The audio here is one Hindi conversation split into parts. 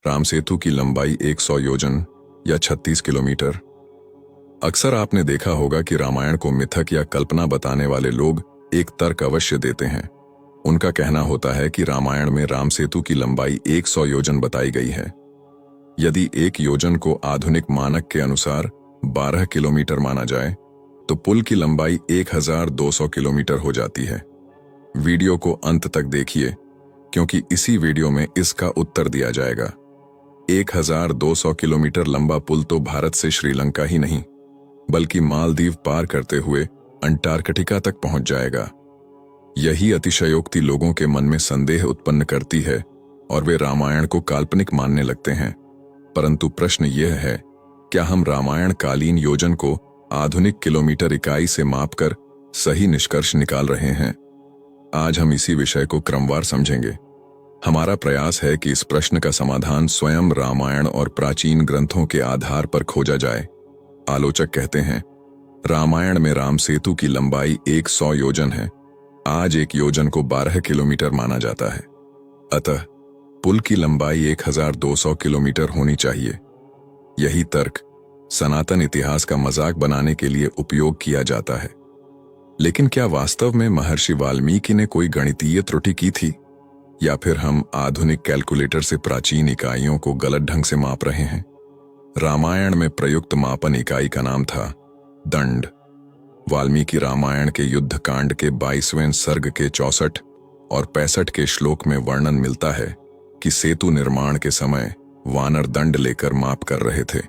राम सेतु की लंबाई 100 योजन या 36 किलोमीटर। अक्सर आपने देखा होगा कि रामायण को मिथक या कल्पना बताने वाले लोग एक तर्क अवश्य देते हैं। उनका कहना होता है कि रामायण में राम सेतु की लंबाई 100 योजन बताई गई है। यदि एक योजन को आधुनिक मानक के अनुसार 12 किलोमीटर माना जाए तो पुल की लंबाई 1200 किलोमीटर हो जाती है। वीडियो को अंत तक देखिए क्योंकि इसी वीडियो में इसका उत्तर दिया जाएगा। 1200 किलोमीटर लंबा पुल तो भारत से श्रीलंका ही नहीं बल्कि मालदीव पार करते हुए अंटार्कटिका तक पहुंच जाएगा। यही अतिशयोक्ति लोगों के मन में संदेह उत्पन्न करती है और वे रामायण को काल्पनिक मानने लगते हैं। परंतु प्रश्न यह है, क्या हम रामायण कालीन योजन को आधुनिक किलोमीटर इकाई से मापकर सही निष्कर्ष निकाल रहे हैं? आज हम इसी विषय को क्रमवार समझेंगे। हमारा प्रयास है कि इस प्रश्न का समाधान स्वयं रामायण और प्राचीन ग्रंथों के आधार पर खोजा जाए। आलोचक कहते हैं, रामायण में राम सेतु की लंबाई 100 योजन है। आज एक योजन को 12 किलोमीटर माना जाता है। अतः पुल की लंबाई 1200 किलोमीटर होनी चाहिए। यही तर्क सनातन इतिहास का मजाक बनाने के लिए उपयोग किया जाता है। लेकिन क्या वास्तव में महर्षि वाल्मीकि ने कोई गणितीय त्रुटि की थी, या फिर हम आधुनिक कैलकुलेटर से प्राचीन इकाइयों को गलत ढंग से माप रहे हैं? रामायण में प्रयुक्त मापन इकाई का नाम था दंड। वाल्मीकि रामायण के युद्ध कांड के 22वें सर्ग के 64 और 65 के श्लोक में वर्णन मिलता है कि सेतु निर्माण के समय वानर दंड लेकर माप कर रहे थे।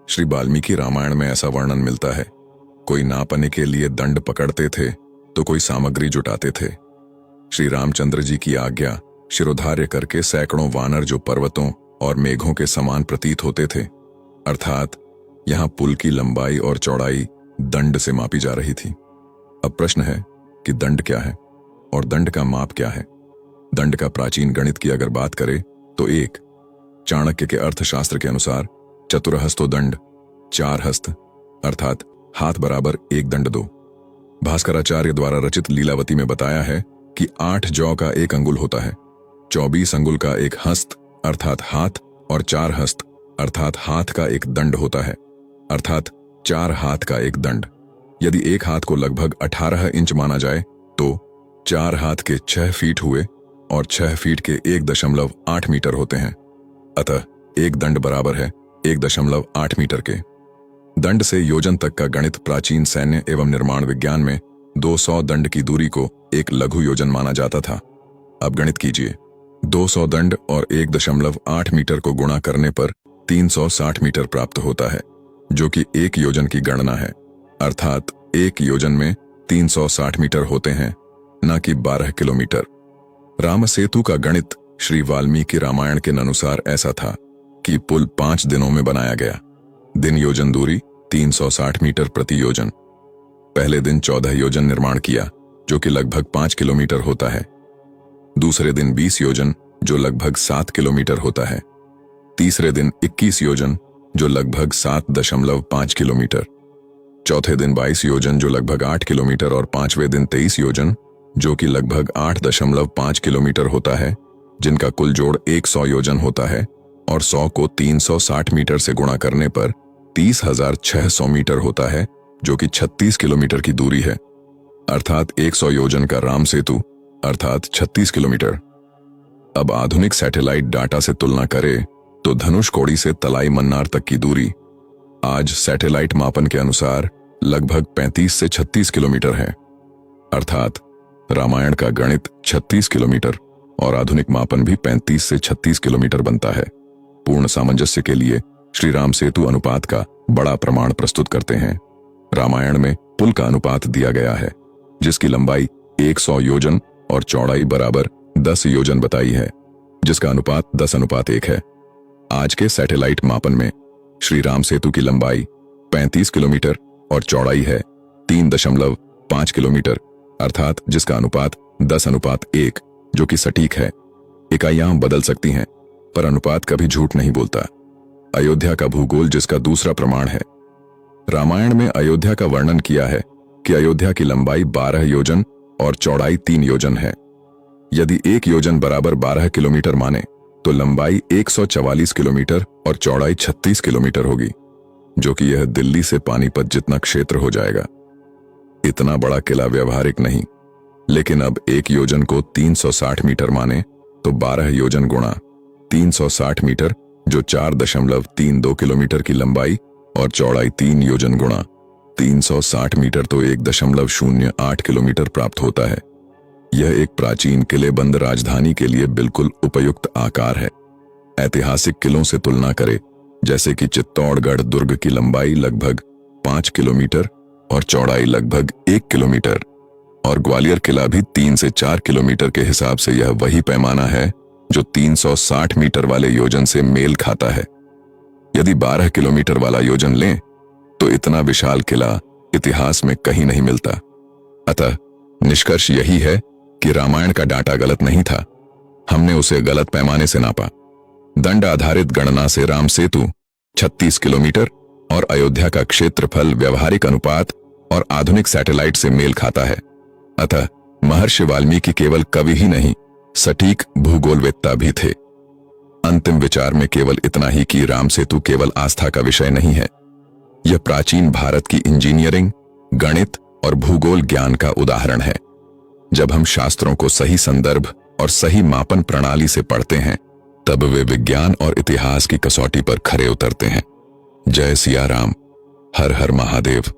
श्री वाल्मीकि रामायण में ऐसा वर्णन मिलता है, कोई नापने के लिए दंड पकड़ते थे तो कोई सामग्री जुटाते थे। श्री रामचंद्र जी की आज्ञा शिरोधार्य करके सैकड़ों वानर जो पर्वतों और मेघों के समान प्रतीत होते थे, अर्थात यहां पुल की लंबाई और चौड़ाई दंड से मापी जा रही थी। अब प्रश्न है कि दंड क्या है और दंड का माप क्या है? दंड का प्राचीन गणित की अगर बात करें तो एक चाणक्य के अर्थशास्त्र के अनुसार चतुरहस्तो दंड 4 हस्त अर्थात हाथ बराबर 1 दंड 2। भास्कराचार्य द्वारा रचित लीलावती में बताया है कि 8 जौ का 1 अंगुल होता है, 24 अंगुल का 1 हस्त अर्थात हाथ और 4 हस्त अर्थात हाथ का 1 दंड होता है, अर्थात 4 हाथ का 1 दंड। यदि एक हाथ को लगभग 18 इंच माना जाए तो 4 हाथ के 6 फीट हुए और 6 फीट के 1.8 मीटर होते हैं। अतः 1 दंड बराबर है 1.8 मीटर के। दंड से योजन तक का गणित प्राचीन सैन्य एवं निर्माण विज्ञान में 200 दंड की दूरी को एक लघु योजन माना जाता था। अब गणित कीजिए, 200 दंड और 1.8 मीटर को गुणा करने पर 360 मीटर प्राप्त होता है, जो कि एक योजन की गणना है। अर्थात एक योजन में 360 मीटर होते हैं, न कि 12 किलोमीटर। राम सेतु का गणित श्री वाल्मीकि रामायण के अनुसार ऐसा था कि पुल 5 दिनों में बनाया गया। दिन योजन दूरी 360 मीटर प्रति योजन। पहले दिन 14 योजन निर्माण किया, जो कि लगभग 5 किलोमीटर होता है। दूसरे दिन 20 योजन, जो लगभग 7 किलोमीटर होता है। तीसरे दिन 21 योजन, जो लगभग 7.5 किलोमीटर। चौथे दिन 22 योजन, जो लगभग 8 किलोमीटर, और पांचवें दिन 23 योजन, जो कि लगभग 8.5 किलोमीटर होता है, जिनका कुल जोड़ 100 योजन होता है और 100 को 360 मीटर से गुणा करने पर 30,600 मीटर होता है, जो कि 36 किलोमीटर की दूरी है। अर्थात 100 योजन का राम सेतु अर्थात 36 किलोमीटर। अब आधुनिक सैटेलाइट डाटा से तुलना करें तो धनुषकोडी से तलाई मन्नार तक की दूरी आज सैटेलाइट मापन के अनुसार लगभग 35 से 36 किलोमीटर है। अर्थात रामायण का गणित 36 किलोमीटर और आधुनिक मापन भी 35 से 36 किलोमीटर बनता है। पूर्ण सामंजस्य के लिए श्री राम सेतु अनुपात का बड़ा प्रमाण प्रस्तुत करते हैं। रामायण में पुल का अनुपात दिया गया है, जिसकी लंबाई 100 योजन और चौड़ाई बराबर 10 योजन बताई है, जिसका अनुपात 10:1 है। आज के सैटेलाइट मापन में श्री राम सेतु की लंबाई 35 किलोमीटर और चौड़ाई है 3.5 किलोमीटर, अर्थात जिसका अनुपात 10:1, जो कि सटीक है। इकाइयां बदल सकती हैं, पर अनुपात कभी झूठ नहीं बोलता। अयोध्या का भूगोल जिसका दूसरा प्रमाण है। रामायण में अयोध्या का वर्णन किया है कि अयोध्या की लंबाई 12 योजन और चौड़ाई 3 योजन है। यदि एक योजन बराबर 12 किलोमीटर माने तो लंबाई 144 किलोमीटर और चौड़ाई 36 किलोमीटर होगी, जो कि यह दिल्ली से पानीपत जितना क्षेत्र हो जाएगा। इतना बड़ा किला व्यवहारिक नहीं, लेकिन अब एक योजन को 360 मीटर माने तो 12 योजन गुणा 360 मीटर, जो 4.32 किलोमीटर की लंबाई और चौड़ाई 3 योजन गुणा 360 मीटर तो 1.08 किलोमीटर प्राप्त होता है। यह एक प्राचीन किलेबंद राजधानी के लिए बिल्कुल उपयुक्त आकार है। ऐतिहासिक किलों से तुलना करें, जैसे कि चित्तौड़गढ़ दुर्ग की लंबाई लगभग 5 किलोमीटर और चौड़ाई लगभग 1 किलोमीटर, और ग्वालियर किला भी 3 से 4 किलोमीटर के हिसाब से यह वही पैमाना है जो 360 मीटर वाले योजन से मेल खाता है। यदि 12 किलोमीटर वाला योजन लें तो इतना विशाल किला इतिहास में कहीं नहीं मिलता। अतः निष्कर्ष यही है कि रामायण का डाटा गलत नहीं था, हमने उसे गलत पैमाने से नापा। दंड आधारित गणना से राम सेतु 36 किलोमीटर और अयोध्या का क्षेत्रफल व्यवहारिक अनुपात और आधुनिक सैटेलाइट से मेल खाता है। अतः महर्षि वाल्मीकि केवल कवि ही नहीं, सटीक भूगोलवेत्ता भी थे। अंतिम विचार में केवल इतना ही कि राम सेतु केवल आस्था का विषय नहीं है, यह प्राचीन भारत की इंजीनियरिंग, गणित और भूगोल ज्ञान का उदाहरण है। जब हम शास्त्रों को सही संदर्भ और सही मापन प्रणाली से पढ़ते हैं, तब वे विज्ञान और इतिहास की कसौटी पर खरे उतरते हैं। जय सिया राम, हर हर महादेव।